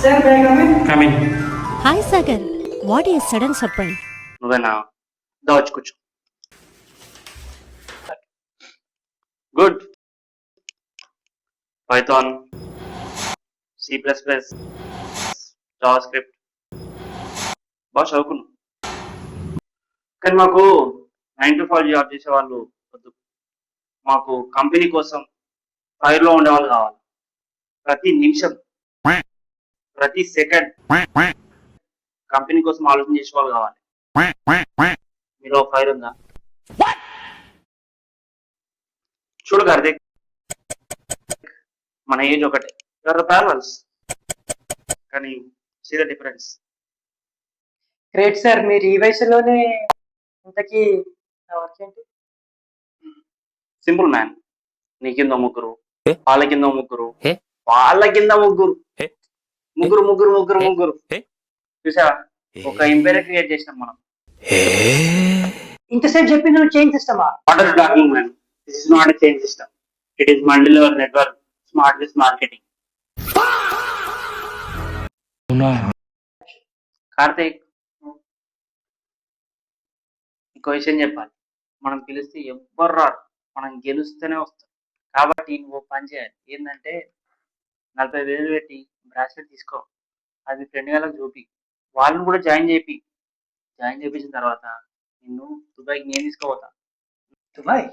Sir, may I come in? Come in. Hi Sagar, what is sudden surprise? నువ్వేనా దావచ్చు కూర్చో. Good. Python, C++, Java script బాగా చదువుకున్నాం. కానీ మాకు 9 to 5 జాబ్ చేసే వాళ్ళు వద్దు. మాకు కంపెనీ కోసం ఫైర్లో ఉండేవాళ్ళు కావాలి. ప్రతి నిమిషం, ప్రతి సెకండ్ కంపెనీ కోసం ఆలోచన చేసే వాళ్ళు కావాలి. మీలో ఫైర్ ఉందా? చూడు కార్తీక్, మన ఏజ్ ఒకటే, ప్యారల్స్, కానీ see the difference. Great sir, మీరు ఈ వయసులోనే ఇంతకీ వర్క్ ఏంటి? Simple man. నీ కింద ముగ్గురు, వాళ్ళ కింద ముగ్గురు, వాళ్ళ కింద ముగ్గురు, ముగ్గురు ముగ్గురు ముగ్గురు ముగ్గురు చూసా, ఒక ఎంపైర్ క్రియేట్ చేసినాం మనం. ఇంతసేపు చెప్పింది నువ్వు చేంజ్ సిస్టమా? What are talking man? This is not a change system. It is మండిలర్ network smart with marketing. Karthik, ఇంకో విషయం చెప్పాలి. మనం పిలిస్తే ఎవ్వరు రారు, మనం గెలుస్తూనే వస్తాం. కాబట్టి నువ్వు పని చేయాలి. ఏంటంటే 40,000 పెట్టి బ్రాస్లెట్ తీసుకో, అది ఫ్రెండ్ వాళ్ళకి చూపి, వాళ్ళని కూడా జాయిన్ చేయించిన తర్వాత నిన్ను దుబాయ్కి నేను తీసుకోపోతా. దుబాయ్?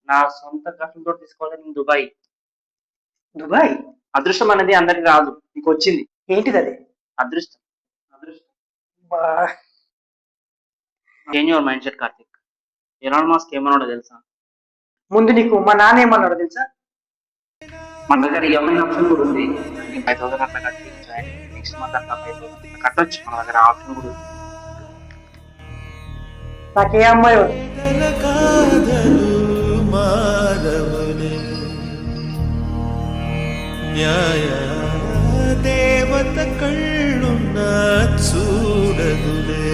నా సొంత ఖర్చులతో తీసుకోవాలి నేను దుబాయ్. దుబాయ్ అదృష్టం అనేది అందరికి రాదు, నీకు వచ్చింది. ఏంటిది అది? అదృష్టం. Change your mind set Karthik. Elon Musk ఏమన్నాడో తెలుసా? ముందు నీకు మా నాన్న ఏమన్నాడు తెలుసా? మన దగ్గర ఏమైనా ఆప్షన్ కూడా ఉంది. 5,000 అట్లా కట్టి నెక్స్ట్ మంత్ అట్లా 5,000 కట్టొచ్చు. మన దగ్గర ఆప్షన్ కూడా ఉంది. నాకే అమ్మాయి దేవత కళ్ళున్న చూడదులే.